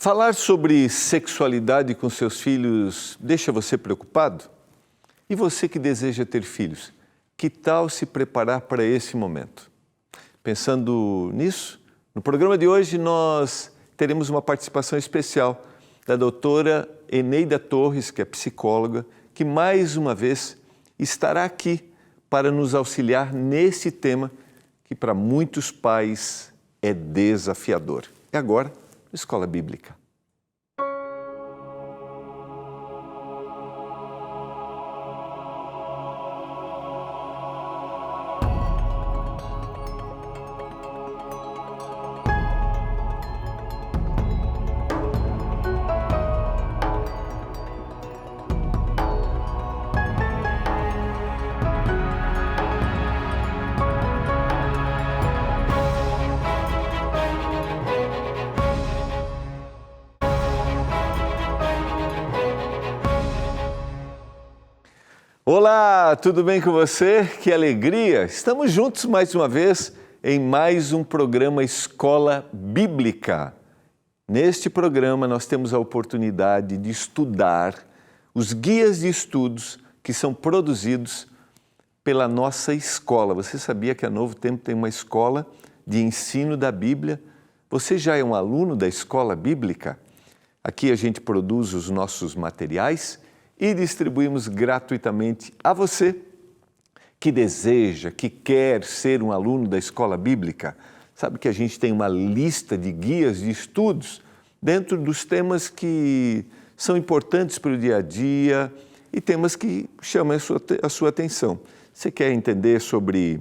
Falar sobre sexualidade com seus filhos deixa você preocupado? E você que deseja ter filhos, que tal se preparar para esse momento? Pensando nisso, no programa de hoje nós teremos uma participação especial da doutora Eneida Torres, que é psicóloga, que mais uma vez estará aqui para nos auxiliar nesse tema que para muitos pais é desafiador. E agora, Escola Bíblica. Olá, tudo bem com você? Que alegria! Estamos juntos mais uma vez em mais um programa Escola Bíblica. Neste programa nós temos a oportunidade de estudar os guias de estudos que são produzidos pela nossa escola. Você sabia que a Novo Tempo tem uma escola de ensino da Bíblia? Você já é um aluno da Escola Bíblica? Aqui a gente produz os nossos materiais e distribuímos gratuitamente a você que deseja, que quer ser um aluno da Escola Bíblica. Sabe que a gente tem uma lista de guias de estudos dentro dos temas que são importantes para o dia a dia e temas que chamam a sua atenção. Você quer entender sobre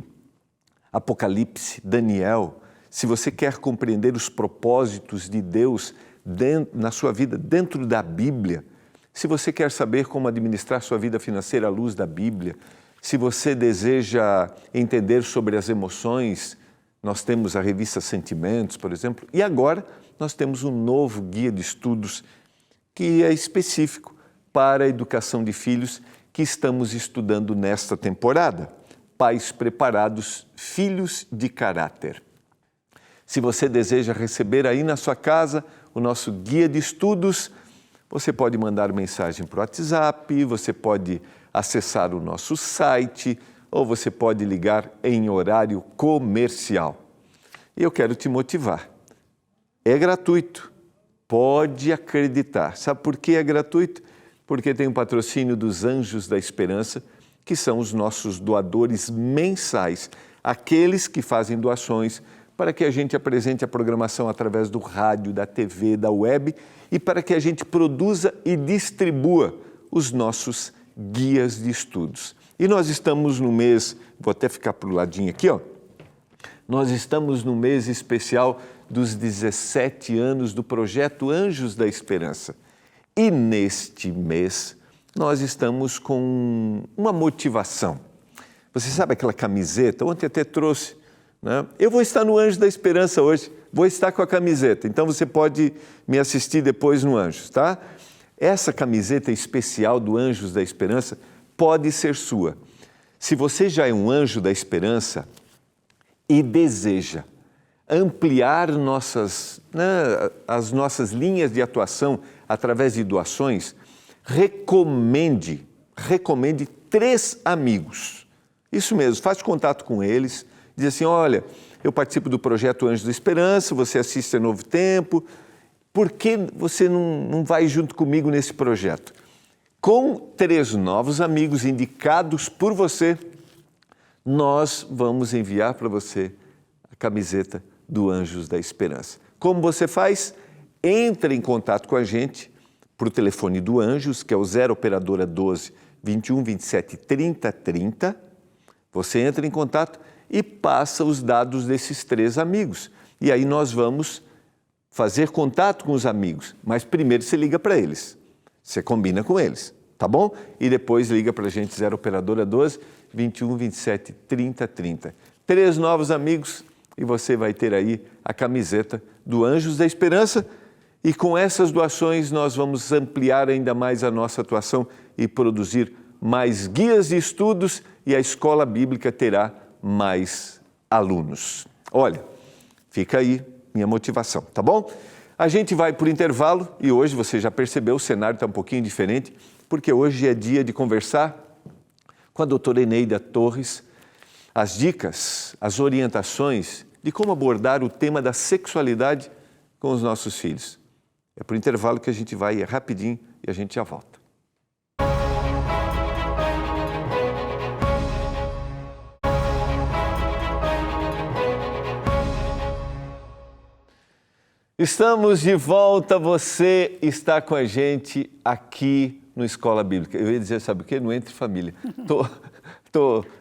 Apocalipse, Daniel? Se você quer compreender os propósitos de Deus na sua vida dentro da Bíblia, se você quer saber como administrar sua vida financeira à luz da Bíblia, se você deseja entender sobre as emoções, nós temos a revista Sentimentos, por exemplo, e agora nós temos um novo guia de estudos que é específico para a educação de filhos que estamos estudando nesta temporada. Pais preparados, filhos de caráter. Se você deseja receber aí na sua casa o nosso guia de estudos, você pode mandar mensagem para o WhatsApp, você pode acessar o nosso site ou você pode ligar em horário comercial. E eu quero te motivar. É gratuito, pode acreditar. Sabe por que é gratuito? Porque tem o patrocínio dos Anjos da Esperança, que são os nossos doadores mensais, aqueles que fazem doações para que a gente apresente a programação através do rádio, da TV, da web e para que a gente produza e distribua os nossos guias de estudos. E nós estamos no mês, vou até ficar para o ladinho aqui, ó. Nós estamos no mês especial dos 17 anos do projeto Anjos da Esperança. E neste mês nós estamos com uma motivação. Você sabe aquela camiseta? Ontem até trouxe. Eu vou estar no Anjos da Esperança hoje, vou estar com a camiseta, então você pode me assistir depois no Anjos, tá? Essa camiseta especial do Anjos da Esperança pode ser sua. Se você já é um Anjo da Esperança e deseja ampliar as nossas linhas de atuação através de doações, recomende 3 amigos. Isso mesmo, faz contato com eles. Diz assim, olha, eu participo do projeto Anjos da Esperança, você assiste a Novo Tempo, por que você não vai junto comigo nesse projeto? Com 3 novos amigos indicados por você, nós vamos enviar para você a camiseta do Anjos da Esperança. Como você faz? Entre em contato com a gente por telefone do Anjos, que é o 0 operadora 12 21 27 30 30. Você entra em contato e passa os dados desses 3 amigos. E aí nós vamos fazer contato com os amigos, mas primeiro você liga para eles. Você combina com eles, tá bom? E depois liga para a gente, 0 operadora 12 21 27 30 30. 3 novos amigos e você vai ter aí a camiseta do Anjos da Esperança. E com essas doações nós vamos ampliar ainda mais a nossa atuação e produzir mais guias de estudos e a Escola Bíblica terá mais alunos. Olha, fica aí minha motivação, tá bom? A gente vai por intervalo e hoje, você já percebeu, o cenário está um pouquinho diferente, porque hoje é dia de conversar com a doutora Eneida Torres, as dicas, as orientações de como abordar o tema da sexualidade com os nossos filhos. É por intervalo que a gente vai, é rapidinho e a gente já volta. Estamos de volta, você está com a gente aqui no Escola Bíblica. Eu ia dizer, sabe o quê? No Entre Família.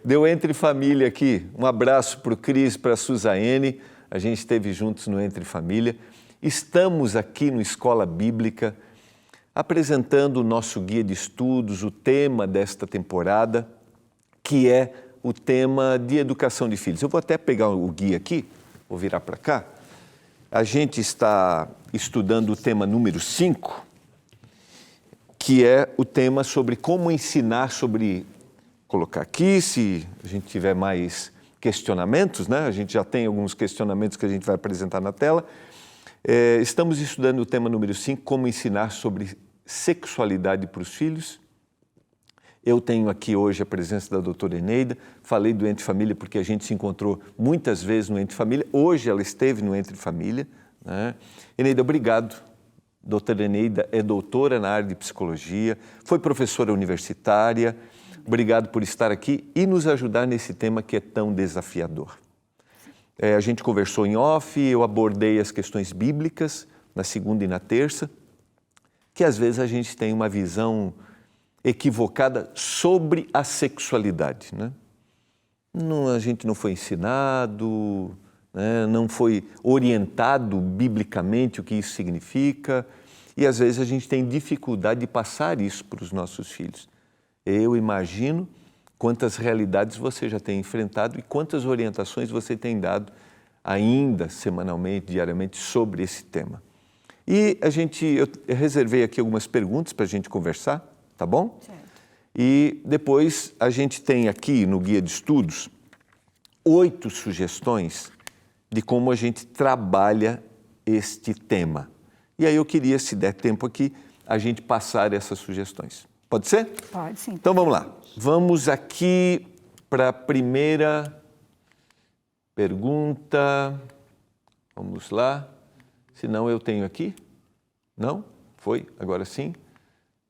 Deu Entre Família aqui. Um abraço para o Cris, para a Suzaene. A gente esteve juntos no Entre Família. Estamos aqui no Escola Bíblica apresentando o nosso guia de estudos, o tema desta temporada, que é o tema de educação de filhos. Eu vou até pegar o guia aqui, vou virar para cá. A gente está estudando o tema número 5, que é o tema sobre como ensinar sobre... Colocar aqui, se a gente tiver mais questionamentos, né? A gente já tem alguns questionamentos que a gente vai apresentar na tela. Estamos estudando o tema número 5, como ensinar sobre sexualidade para os filhos. Eu tenho aqui hoje a presença da doutora Eneida, falei do Entre Família porque a gente se encontrou muitas vezes no Entre Família, hoje ela esteve no Entre Família, né? Eneida, obrigado. Doutora Eneida é doutora na área de psicologia, foi professora universitária, obrigado por estar aqui e nos ajudar nesse tema que é tão desafiador. A gente conversou em off, eu abordei as questões bíblicas na segunda e na terça, que às vezes a gente tem uma visão equivocada sobre a sexualidade, né? A gente não foi ensinado, né? Não foi orientado biblicamente o que isso significa e às vezes a gente tem dificuldade de passar isso para os nossos filhos. Eu imagino quantas realidades você já tem enfrentado e quantas orientações você tem dado ainda semanalmente, diariamente, sobre esse tema. E eu reservei aqui algumas perguntas para a gente conversar, tá bom? Certo. E depois a gente tem aqui no guia de estudos 8 sugestões de como a gente trabalha este tema. E aí eu queria, se der tempo aqui, a gente passar essas sugestões. Pode ser? Pode, sim. Então vamos lá. Vamos aqui para a primeira pergunta. Vamos lá. Se não, eu tenho aqui. Não? Foi? Agora sim?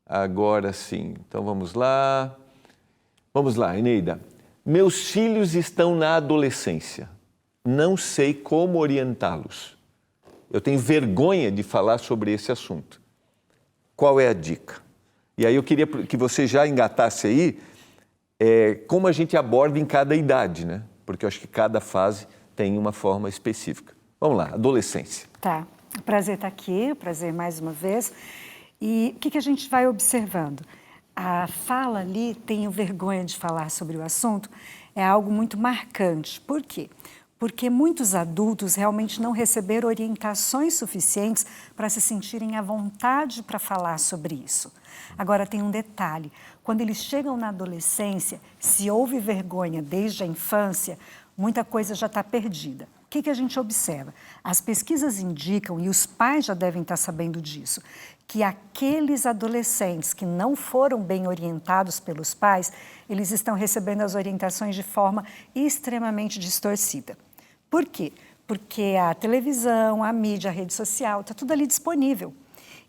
Agora sim. Então vamos lá. Vamos lá, Eneida. Meus filhos estão na adolescência. Não sei como orientá-los. Eu tenho vergonha de falar sobre esse assunto. Qual é a dica? E aí eu queria que você já engatasse aí como a gente aborda em cada idade, né? Porque eu acho que cada fase tem uma forma específica. Vamos lá, adolescência. Tá, prazer estar aqui, prazer mais uma vez. E o que a gente vai observando? A fala ali, tenho vergonha de falar sobre o assunto, é algo muito marcante. Por quê? Porque muitos adultos realmente não receberam orientações suficientes para se sentirem à vontade para falar sobre isso. Agora, tem um detalhe. Quando eles chegam na adolescência, se houve vergonha desde a infância, muita coisa já está perdida. O que a gente observa? As pesquisas indicam, e os pais já devem estar sabendo disso, que aqueles adolescentes que não foram bem orientados pelos pais, eles estão recebendo as orientações de forma extremamente distorcida. Por quê? Porque a televisão, a mídia, a rede social, está tudo ali disponível.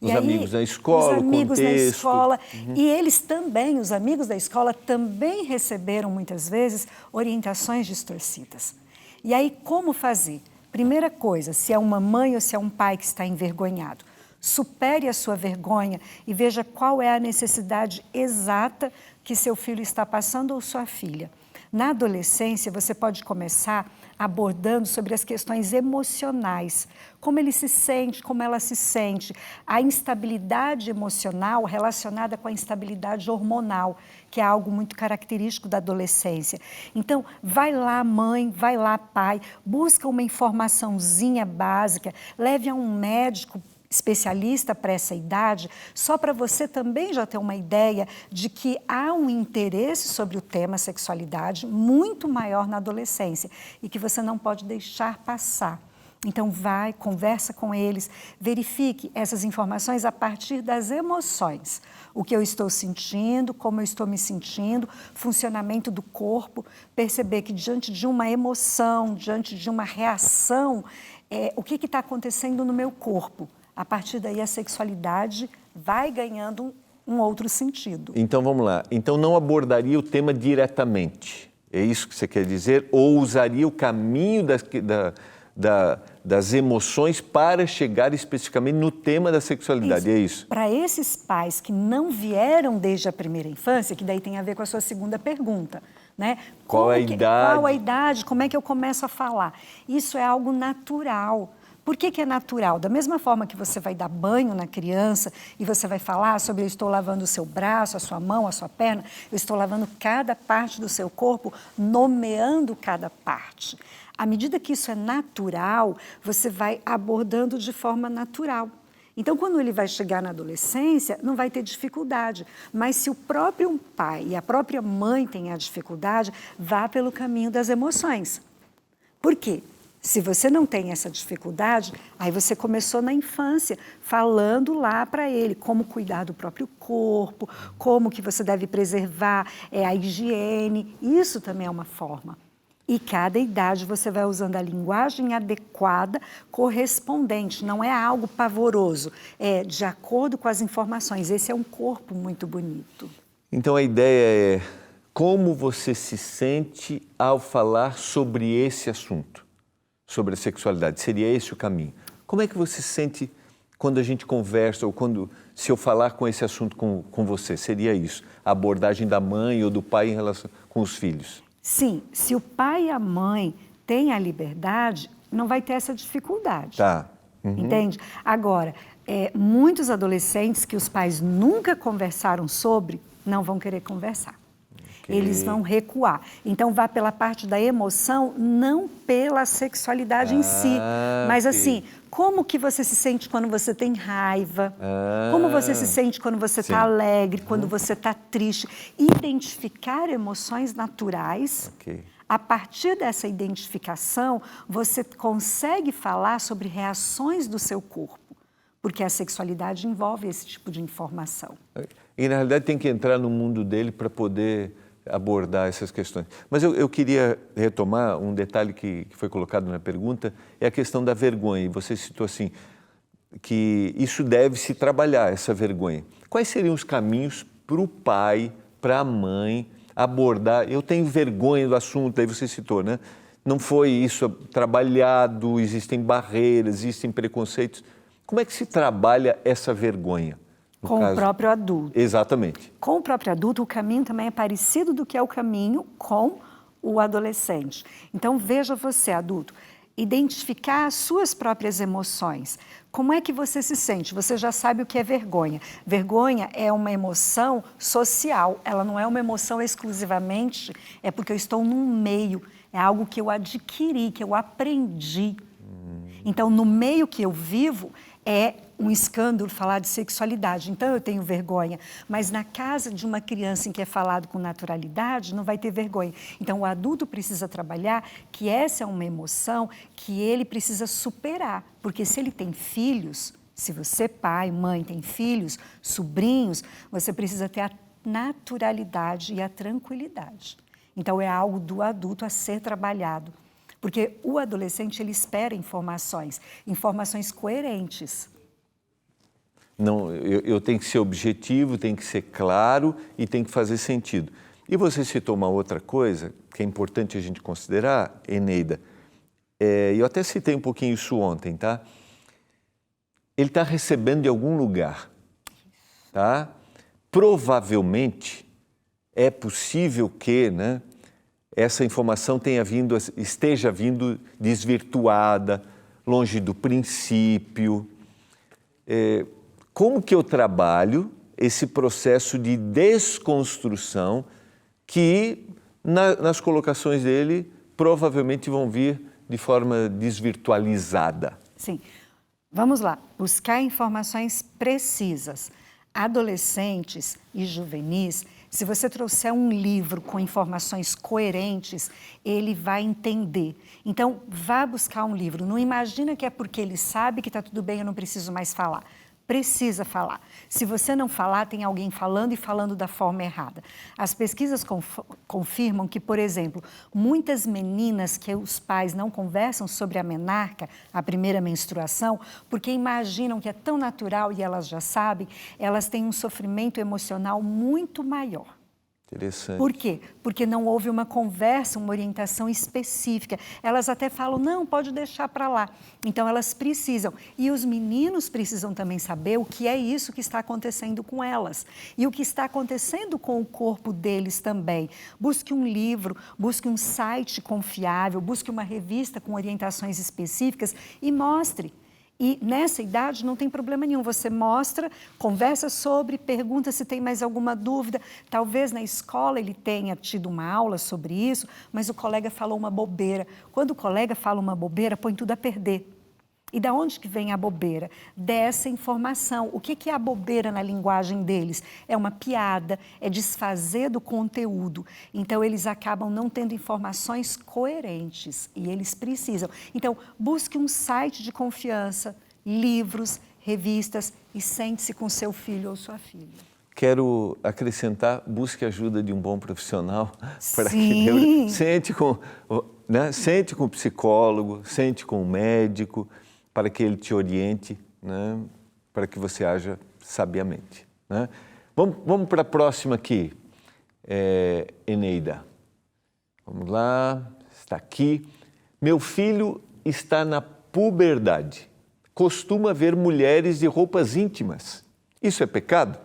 Os amigos da escola, os amigos da contexto. escola. Uhum. E eles também, os amigos da escola, também receberam, muitas vezes, orientações distorcidas. E aí, como fazer? Primeira coisa, se é uma mãe ou se é um pai que está envergonhado, supere a sua vergonha e veja qual é a necessidade exata que seu filho está passando ou sua filha. Na adolescência, você pode começar abordando sobre as questões emocionais, como ele se sente, como ela se sente, a instabilidade emocional relacionada com a instabilidade hormonal, que é algo muito característico da adolescência. Então, vai lá mãe, vai lá pai, busca uma informaçãozinha básica, leve a um médico especialista para essa idade, só para você também já ter uma ideia de que há um interesse sobre o tema sexualidade muito maior na adolescência e que você não pode deixar passar. Então vai, conversa com eles, verifique essas informações a partir das emoções. O que eu estou sentindo, como eu estou me sentindo, funcionamento do corpo, perceber que diante de uma emoção, diante de uma reação, o que está acontecendo no meu corpo. A partir daí a sexualidade vai ganhando um outro sentido. Então vamos lá, então não abordaria o tema diretamente, é isso que você quer dizer? Ou usaria o caminho das emoções para chegar especificamente no tema da sexualidade, é isso? Para esses pais que não vieram desde a primeira infância, que daí tem a ver com a sua segunda pergunta, né? Qual a idade? Como é que eu começo a falar? Isso é algo natural. Por que é natural? Da mesma forma que você vai dar banho na criança e você vai falar sobre eu estou lavando o seu braço, a sua mão, a sua perna, eu estou lavando cada parte do seu corpo, nomeando cada parte. À medida que isso é natural, você vai abordando de forma natural. Então, quando ele vai chegar na adolescência, não vai ter dificuldade. Mas se o próprio pai e a própria mãe têm a dificuldade, vá pelo caminho das emoções. Por quê? Se você não tem essa dificuldade, aí você começou na infância, falando lá para ele como cuidar do próprio corpo, como que você deve preservar a higiene. Isso também é uma forma. E cada idade você vai usando a linguagem adequada, correspondente, não é algo pavoroso, é de acordo com as informações. Esse é um corpo muito bonito. Então a ideia é como você se sente ao falar sobre esse assunto, sobre a sexualidade. Seria esse o caminho. Como é que você se sente quando a gente conversa ou se eu falar com esse assunto com você? Seria isso, a abordagem da mãe ou do pai em relação com os filhos? Sim, se o pai e a mãe têm a liberdade, não vai ter essa dificuldade. Tá. Uhum. Entende? Agora, muitos adolescentes que os pais nunca conversaram sobre, não vão querer conversar. Okay. Eles vão recuar. Então, vá pela parte da emoção, não pela sexualidade em si. Mas assim, como que você se sente quando você tem raiva? Como você se sente quando você está alegre, quando você está triste? Identificar emoções naturais. Okay. A partir dessa identificação, você consegue falar sobre reações do seu corpo. Porque a sexualidade envolve esse tipo de informação. E, na realidade, tem que entrar no mundo dele para poder abordar essas questões. Mas eu queria retomar um detalhe que foi colocado na pergunta, é a questão da vergonha. E você citou assim, que isso deve se trabalhar, essa vergonha. Quais seriam os caminhos para o pai, para a mãe abordar? Eu tenho vergonha do assunto, aí você citou, né? Não foi isso trabalhado, existem barreiras, existem preconceitos. Como é que se trabalha essa vergonha? Com o próprio adulto. Exatamente. Com o próprio adulto, o caminho também é parecido do que é o caminho com o adolescente. Então, veja você, adulto, identificar as suas próprias emoções. Como é que você se sente? Você já sabe o que é vergonha. Vergonha é uma emoção social, ela não é uma emoção exclusivamente, é porque eu estou num meio, é algo que eu adquiri, que eu aprendi. Então, no meio que eu vivo, é um escândalo falar de sexualidade, então eu tenho vergonha. Mas na casa de uma criança em que é falado com naturalidade, não vai ter vergonha. Então o adulto precisa trabalhar que essa é uma emoção que ele precisa superar. Porque se ele tem filhos, se você, pai, mãe, tem filhos, sobrinhos, você precisa ter a naturalidade e a tranquilidade. Então é algo do adulto a ser trabalhado. Porque o adolescente, ele espera informações coerentes. Não, eu tenho que ser objetivo, tenho que ser claro e tem que fazer sentido. E você citou uma outra coisa que é importante a gente considerar, Eneida. Eu até citei um pouquinho isso ontem, tá? Ele está recebendo de algum lugar, tá? Provavelmente é possível que, né, essa informação esteja vindo desvirtuada, longe do princípio. Como que eu trabalho esse processo de desconstrução que, nas colocações dele, provavelmente vão vir de forma desvirtualizada? Sim. Vamos lá. Buscar informações precisas. Adolescentes e juvenis Se você trouxer um livro com informações coerentes, ele vai entender. Então, vá buscar um livro. Não imagina que é porque ele sabe que está tudo bem, eu não preciso mais falar. Precisa falar. Se você não falar, tem alguém falando e falando da forma errada. As pesquisas confirmam que, por exemplo, muitas meninas que os pais não conversam sobre a menarca, a primeira menstruação, porque imaginam que é tão natural e elas já sabem, elas têm um sofrimento emocional muito maior. Interessante. Por quê? Porque não houve uma conversa, uma orientação específica. Elas até falam, não, pode deixar para lá. Então, elas precisam. E os meninos precisam também saber o que é isso que está acontecendo com elas. E o que está acontecendo com o corpo deles também. Busque um livro, busque um site confiável, busque uma revista com orientações específicas e mostre. E nessa idade não tem problema nenhum, você mostra, conversa sobre, pergunta se tem mais alguma dúvida. Talvez na escola ele tenha tido uma aula sobre isso, mas o colega falou uma bobeira. Quando o colega fala uma bobeira, põe tudo a perder. E da onde que vem a bobeira? Dessa informação. O que é a bobeira na linguagem deles? É uma piada, é desfazer do conteúdo. Então, eles acabam não tendo informações coerentes e eles precisam. Então, busque um site de confiança, livros, revistas e sente-se com seu filho ou sua filha. Quero acrescentar, busque a ajuda de um bom profissional. Para Sim. Que sente com o psicólogo, sente com o médico, para que ele te oriente, né? Para que você haja sabiamente. Né? Vamos para a próxima aqui, Eneida. Vamos lá, está aqui. Meu filho está na puberdade. Costuma ver mulheres de roupas íntimas. Isso é pecado?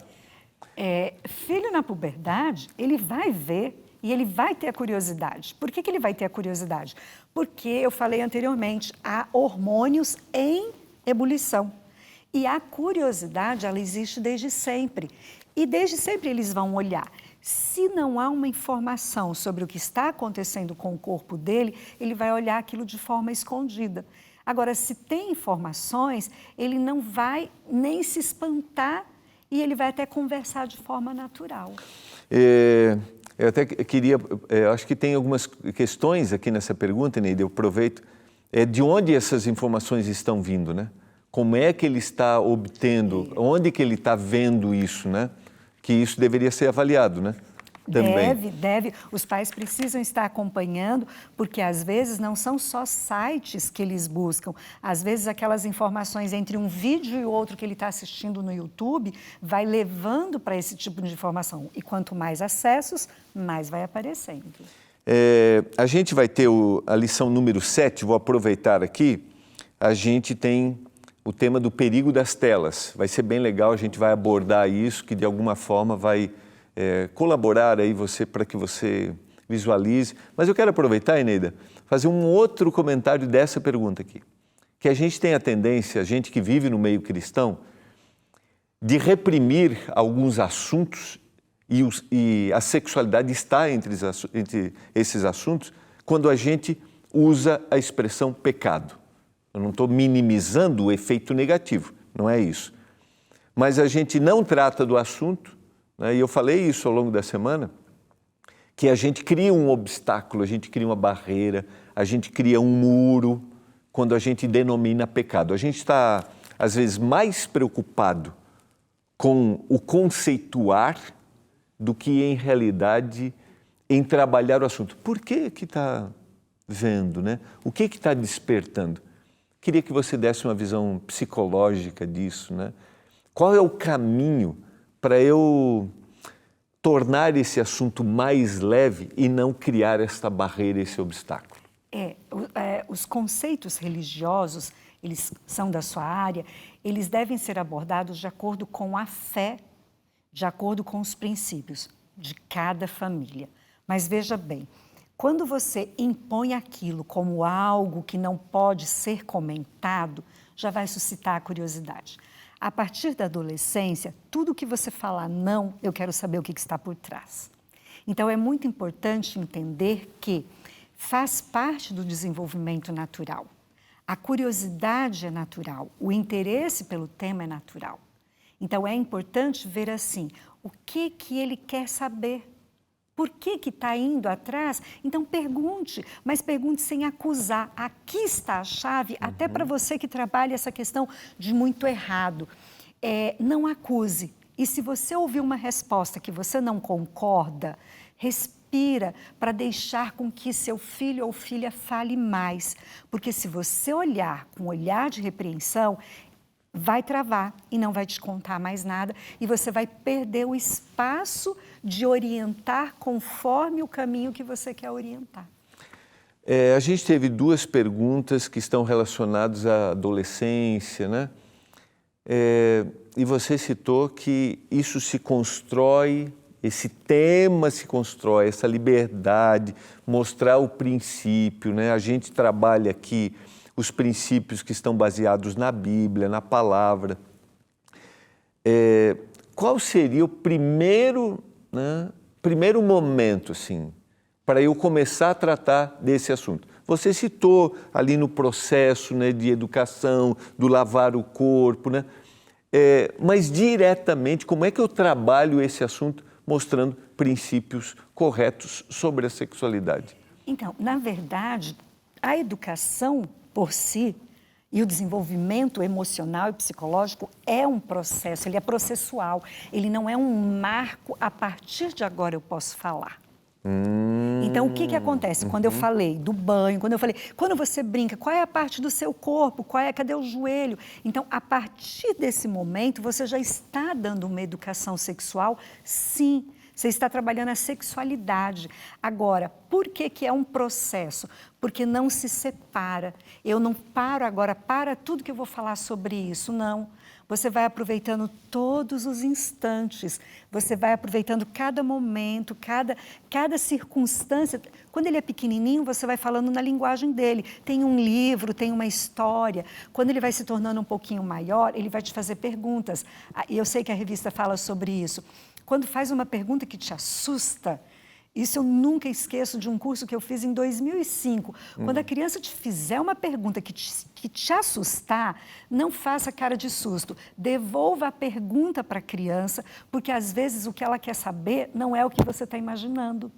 Filho na puberdade, ele vai ver e ele vai ter a curiosidade. Por que ele vai ter a curiosidade? Porque, eu falei anteriormente, há hormônios em ebulição. E a curiosidade, ela existe desde sempre. E desde sempre eles vão olhar. Se não há uma informação sobre o que está acontecendo com o corpo dele, ele vai olhar aquilo de forma escondida. Agora, se tem informações, ele não vai nem se espantar e ele vai até conversar de forma natural. Eu até queria, acho que tem algumas questões aqui nessa pergunta, Neide, eu aproveito. De onde essas informações estão vindo, né? Como é que ele está obtendo, onde que ele está vendo isso, né? Que isso deveria ser avaliado, né? Também. Deve. Os pais precisam estar acompanhando, porque às vezes não são só sites que eles buscam. Às vezes aquelas informações entre um vídeo e outro que ele está assistindo no YouTube vai levando para esse tipo de informação. E quanto mais acessos, mais vai aparecendo. A gente vai ter a lição número 7, vou aproveitar aqui. A gente tem o tema do perigo das telas. Vai ser bem legal, a gente vai abordar isso, que de alguma forma vai colaborar aí para que você visualize. Mas eu quero aproveitar, Eneida, fazer um outro comentário dessa pergunta aqui. Que a gente tem a tendência, a gente que vive no meio cristão, de reprimir alguns assuntos e a sexualidade está entre esses assuntos quando a gente usa a expressão pecado. Eu não estou minimizando o efeito negativo, não é isso. Mas a gente não trata do assunto, né? E eu falei isso ao longo da semana, que a gente cria um obstáculo, a gente cria uma barreira, a gente cria um muro quando a gente denomina pecado. A gente está, às vezes, mais preocupado com o conceituar do que, em realidade, em trabalhar o assunto. Por que está vendo, né? O que está despertando? Queria que você desse uma visão psicológica disso, né? Qual é o caminho para eu tornar esse assunto mais leve e não criar esta barreira, esse obstáculo? Os conceitos religiosos, eles são da sua área, eles devem ser abordados de acordo com a fé, de acordo com os princípios de cada família. Mas veja bem, quando você impõe aquilo como algo que não pode ser comentado, já vai suscitar a curiosidade. A partir da adolescência, tudo que você falar não, eu quero saber o que está por trás. Então, é muito importante entender que faz parte do desenvolvimento natural. A curiosidade é natural, o interesse pelo tema é natural. Então, é importante ver assim, o que ele quer saber. Por que está indo atrás? Então, pergunte, mas pergunte sem acusar. Aqui está a chave, até para você que trabalha essa questão de muito errado. Não acuse. E se você ouvir uma resposta que você não concorda, respira para deixar com que seu filho ou filha fale mais. Porque se você olhar com um olhar de repreensão, vai travar e não vai te contar mais nada e você vai perder o espaço de orientar conforme o caminho que você quer orientar. A gente teve duas perguntas que estão relacionadas à adolescência, né? E você citou que isso se constrói, esse tema se constrói, essa liberdade, mostrar o princípio, né? A gente trabalha aqui os princípios que estão baseados na Bíblia, na palavra. Qual seria o primeiro momento, assim, para eu começar a tratar desse assunto? Você citou ali no processo, né, de educação, do lavar o corpo, né? Mas diretamente, como é que eu trabalho esse assunto mostrando princípios corretos sobre a sexualidade? Então, na verdade, a educação por si e o desenvolvimento emocional e psicológico é um processo, ele é processual, ele não é um marco, a partir de agora eu posso falar. Então, o que acontece? Quando eu falei do banho, quando você brinca, qual é a parte do seu corpo, cadê o joelho? Então, a partir desse momento, você já está dando uma educação sexual, sim. Você está trabalhando a sexualidade. Agora, por que é um processo? Porque não se separa. Eu não paro agora, para tudo que eu vou falar sobre isso, não. Você vai aproveitando todos os instantes, você vai aproveitando cada momento, cada circunstância. Quando ele é pequenininho, você vai falando na linguagem dele. Tem um livro, tem uma história. Quando ele vai se tornando um pouquinho maior, ele vai te fazer perguntas. E eu sei que a revista fala sobre isso. Quando faz uma pergunta que te assusta, isso eu nunca esqueço de um curso que eu fiz em 2005. Quando a criança te fizer uma pergunta que te assustar, não faça cara de susto. Devolva a pergunta para a criança, porque às vezes o que ela quer saber não é o que você está imaginando.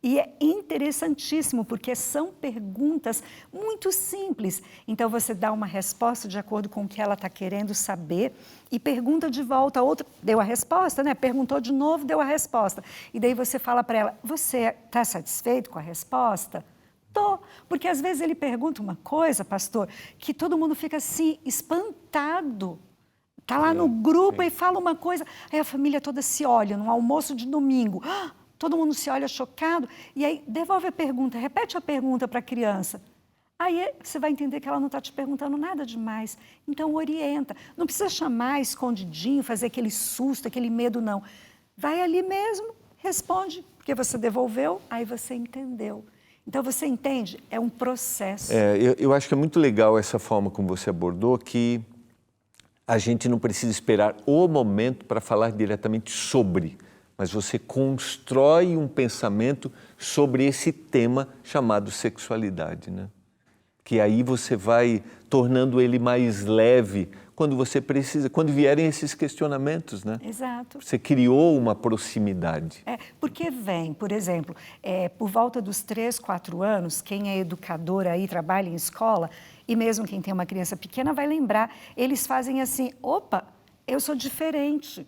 E é interessantíssimo, porque são perguntas muito simples. Então, você dá uma resposta de acordo com o que ela está querendo saber e pergunta de volta. Outra deu a resposta, né? Perguntou de novo, deu a resposta. E daí você fala para ela, você está satisfeito com a resposta? Tô, porque às vezes ele pergunta uma coisa, pastor, que todo mundo fica assim, espantado. Está lá no grupo e fala uma coisa, aí a família toda se olha, no almoço de domingo. Todo mundo se olha chocado, e aí devolve a pergunta, repete a pergunta para a criança. Aí você vai entender que ela não está te perguntando nada demais. Então, orienta. Não precisa chamar escondidinho, fazer aquele susto, aquele medo, não. Vai ali mesmo, responde, porque você devolveu, aí você entendeu. Então, você entende? É um processo. Eu acho que é muito legal essa forma como você abordou, que a gente não precisa esperar o momento para falar diretamente sobre, mas você constrói um pensamento sobre esse tema chamado sexualidade, né? Que aí você vai tornando ele mais leve quando você precisa, quando vierem esses questionamentos, né? Exato. Você criou uma proximidade. Porque vem, por exemplo, por volta dos 3, 4 anos, quem é educador aí, trabalha em escola, e mesmo quem tem uma criança pequena vai lembrar, eles fazem assim, opa, eu sou diferente.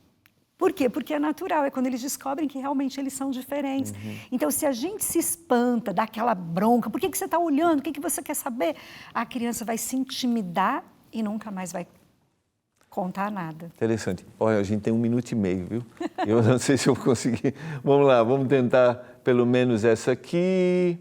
Por quê? Porque é natural, é quando eles descobrem que realmente eles são diferentes. Então, se a gente se espanta, dá aquela bronca, por que você está olhando, o que você quer saber? A criança vai se intimidar e nunca mais vai contar nada. Interessante. Olha, a gente tem 1 minuto e meio, viu? Eu não sei se eu vou conseguir. Vamos lá, vamos tentar pelo menos essa aqui.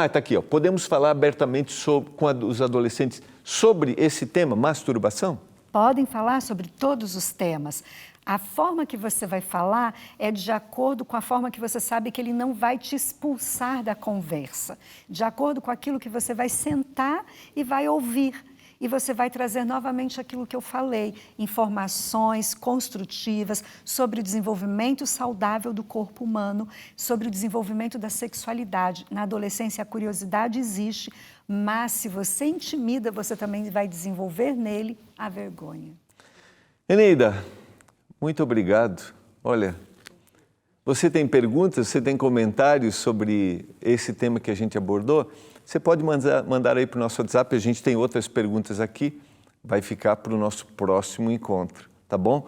Está aqui, ó. Podemos falar abertamente com os adolescentes sobre esse tema, masturbação? Podem falar sobre todos os temas. A forma que você vai falar é de acordo com a forma que você sabe que ele não vai te expulsar da conversa. De acordo com aquilo que você vai sentar e vai ouvir. E você vai trazer novamente aquilo que eu falei, informações construtivas sobre o desenvolvimento saudável do corpo humano, sobre o desenvolvimento da sexualidade. Na adolescência a curiosidade existe, mas se você intimida, você também vai desenvolver nele a vergonha. Eneida, Muito obrigado. Olha, você tem perguntas, você tem comentários sobre esse tema que a gente abordou? Você pode mandar aí para o nosso WhatsApp, a gente tem outras perguntas aqui, vai ficar para o nosso próximo encontro, tá bom?